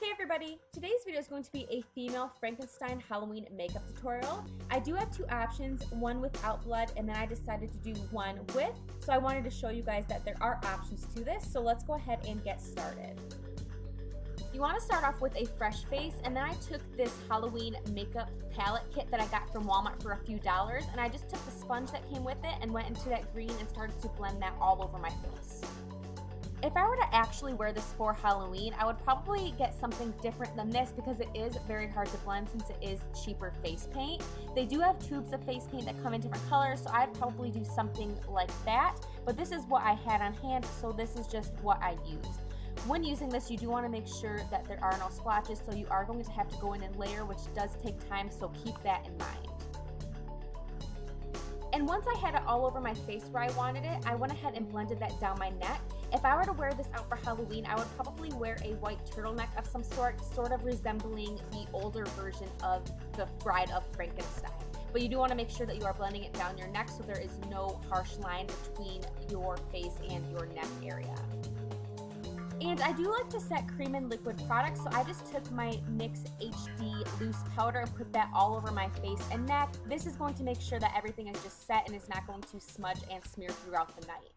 Hey everybody! Today's video is going to be a female Frankenstein Halloween makeup tutorial. I do have two options, one without blood and then I decided to do one with, so I wanted to show you guys that there are options to this, so let's go ahead and get started. You want to start off with a fresh face, and then I took this Halloween makeup palette kit that I got from Walmart for a few dollars, and I just took the sponge that came with it and went into that green and started to blend that all over my face. If I were to actually wear this for Halloween, I would probably get something different than this because it is very hard to blend since it is cheaper face paint. They do have tubes of face paint that come in different colors, so I'd probably do something like that, but this is what I had on hand, so this is just what I used. When using this, you do want to make sure that there are no splotches, so you are going to have to go in and layer, which does take time, so keep that in mind. And once I had it all over my face where I wanted it, I went ahead and blended that down my neck. If I were to wear this out for Halloween, I would probably wear a white turtleneck of some sort of resembling the older version of the Bride of Frankenstein. But you do want to make sure that you are blending it down your neck so there is no harsh line between your face and your neck area. And I do like to set cream and liquid products, so I just took my NYX HD loose powder and put that all over my face and neck. This is going to make sure that everything is just set and is not going to smudge and smear throughout the night.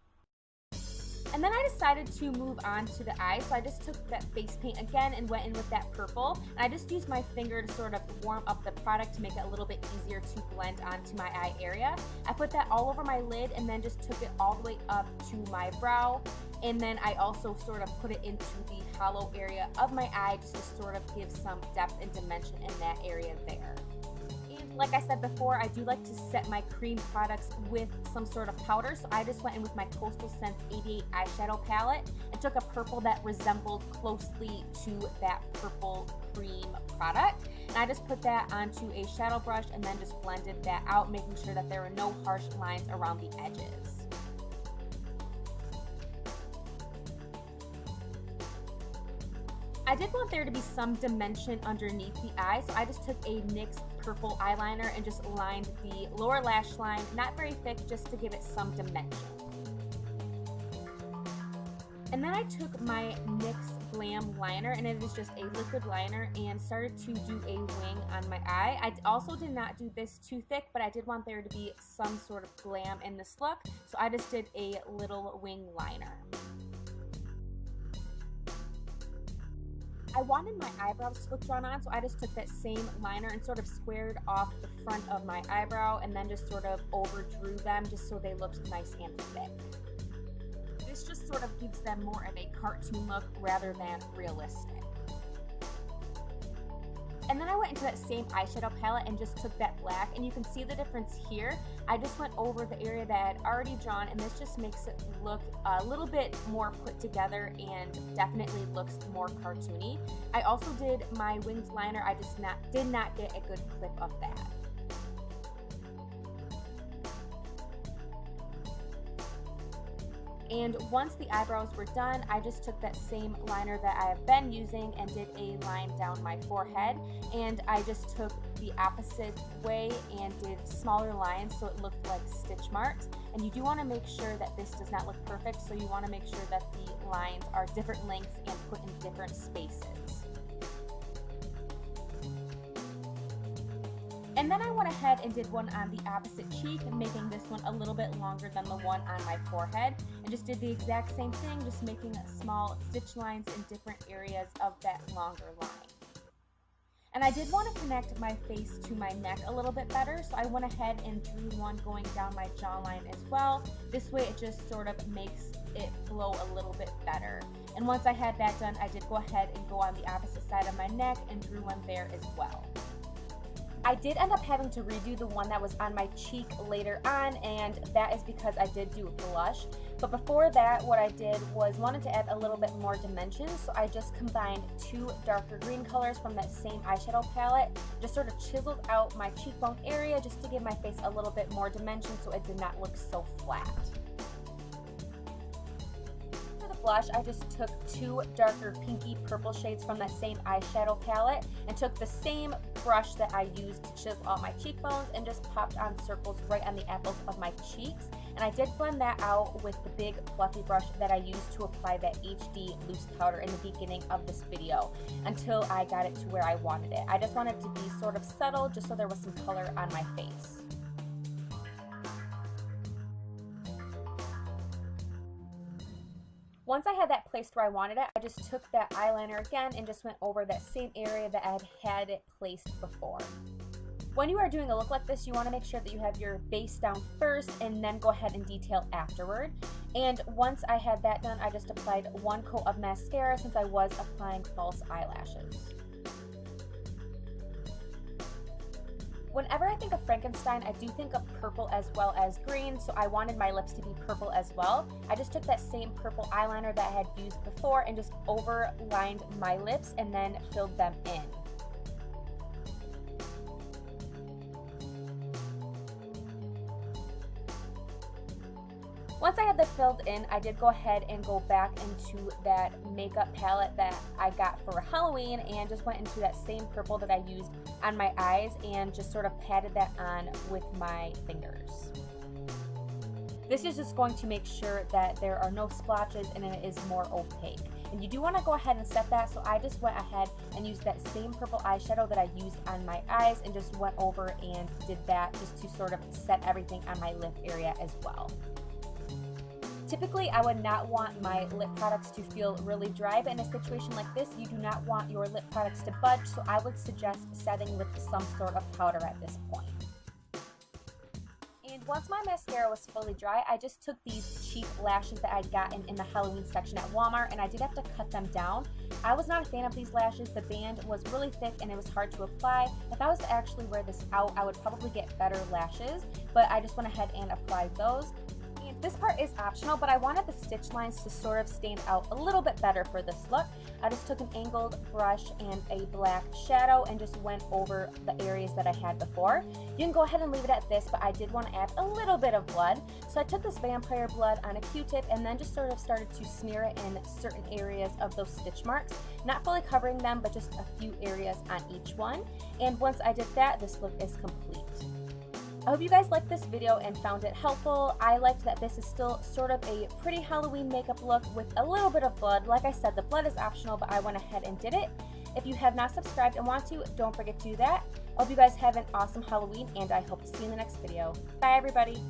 And then I decided to move on to the eyes, so I just took that face paint again and went in with that purple. And I just used my finger to sort of warm up the product to make it a little bit easier to blend onto my eye area. I put that all over my lid and then just took it all the way up to my brow. And then I also sort of put it into the hollow area of my eye just to sort of give some depth and dimension in that area there. Like I said before, I do like to set my cream products with some sort of powder, so I just went in with my Coastal Scents 88 eyeshadow palette and took a purple that resembled closely to that purple cream product. And I just put that onto a shadow brush and then just blended that out, making sure that there were no harsh lines around the edges. I did want there to be some dimension underneath the eye, so I just took a NYX purple eyeliner and just lined the lower lash line, not very thick, just to give it some dimension. And then I took my NYX Glam liner, and it is just a liquid liner, and started to do a wing on my eye. I also did not do this too thick, but I did want there to be some sort of glam in this look, so I just did a little wing liner. I wanted my eyebrows to look drawn on, so I just took that same liner and sort of squared off the front of my eyebrow and then just sort of overdrew them just so they looked nice and thick. This just sort of gives them more of a cartoon look rather than realistic. And then I went into that same eyeshadow palette and just took that black, and you can see the difference here. I just went over the area that I had already drawn, and this just makes it look a little bit more put together and definitely looks more cartoony. I also did my winged liner. I just did not get a good clip of that. And once the eyebrows were done, I just took that same liner that I have been using and did a line down my forehead. And I just took the opposite way and did smaller lines so it looked like stitch marks. And you do want to make sure that this does not look perfect, so you want to make sure that the lines are different lengths and put in different spaces. And then I went ahead and did one on the opposite cheek, making this one a little bit longer than the one on my forehead, and just did the exact same thing, just making small stitch lines in different areas of that longer line. And I did want to connect my face to my neck a little bit better, so I went ahead and drew one going down my jawline as well. This way it just sort of makes it flow a little bit better. And once I had that done, I did go ahead and go on the opposite side of my neck and drew one there as well. I did end up having to redo the one that was on my cheek later on, and that is because I did do a blush. But before that, what I did was wanted to add a little bit more dimension, so I just combined two darker green colors from that same eyeshadow palette, just sort of chiseled out my cheekbone area just to give my face a little bit more dimension so it did not look so flat. For the blush, I just took two darker pinky purple shades from that same eyeshadow palette and took the same brush that I used to chisel out my cheekbones and just popped on circles right on the apples of my cheeks. And I did blend that out with the big fluffy brush that I used to apply that HD loose powder in the beginning of this video until I got it to where I wanted it. I just wanted it to be sort of subtle, just so there was some color on my face. Once I had that placed where I wanted it, I just took that eyeliner again and just went over that same area that I had it placed before. When you are doing a look like this, you want to make sure that you have your base down first and then go ahead and detail afterward. And once I had that done, I just applied one coat of mascara since I was applying false eyelashes. Whenever I think of Frankenstein, I do think of purple as well as green, so I wanted my lips to be purple as well. I just took that same purple eyeliner that I had used before and just overlined my lips and then filled them in. Once I had that filled in, I did go ahead and go back into that makeup palette that I got for Halloween and just went into that same purple that I used on my eyes and just sort of patted that on with my fingers. This is just going to make sure that there are no splotches and it is more opaque. And you do want to go ahead and set that, so I just went ahead and used that same purple eyeshadow that I used on my eyes and just went over and did that just to sort of set everything on my lip area as well. Typically, I would not want my lip products to feel really dry, but in a situation like this, you do not want your lip products to budge, so I would suggest setting with some sort of powder at this point. And once my mascara was fully dry, I just took these cheap lashes that I'd gotten in the Halloween section at Walmart, and I did have to cut them down. I was not a fan of these lashes. The band was really thick and it was hard to apply. If I was to actually wear this out, I would probably get better lashes, but I just went ahead and applied those. This part is optional, but I wanted the stitch lines to sort of stand out a little bit better for this look. I just took an angled brush and a black shadow and just went over the areas that I had before. You can go ahead and leave it at this, but I did want to add a little bit of blood. So I took this vampire blood on a Q-tip and then just sort of started to smear it in certain areas of those stitch marks. Not fully covering them, but just a few areas on each one. And once I did that, this look is complete. I hope you guys liked this video and found it helpful. I liked that this is still sort of a pretty Halloween makeup look with a little bit of blood. Like I said, the blood is optional, but I went ahead and did it. If you have not subscribed and want to, don't forget to do that. I hope you guys have an awesome Halloween, and I hope to see you in the next video. Bye, everybody.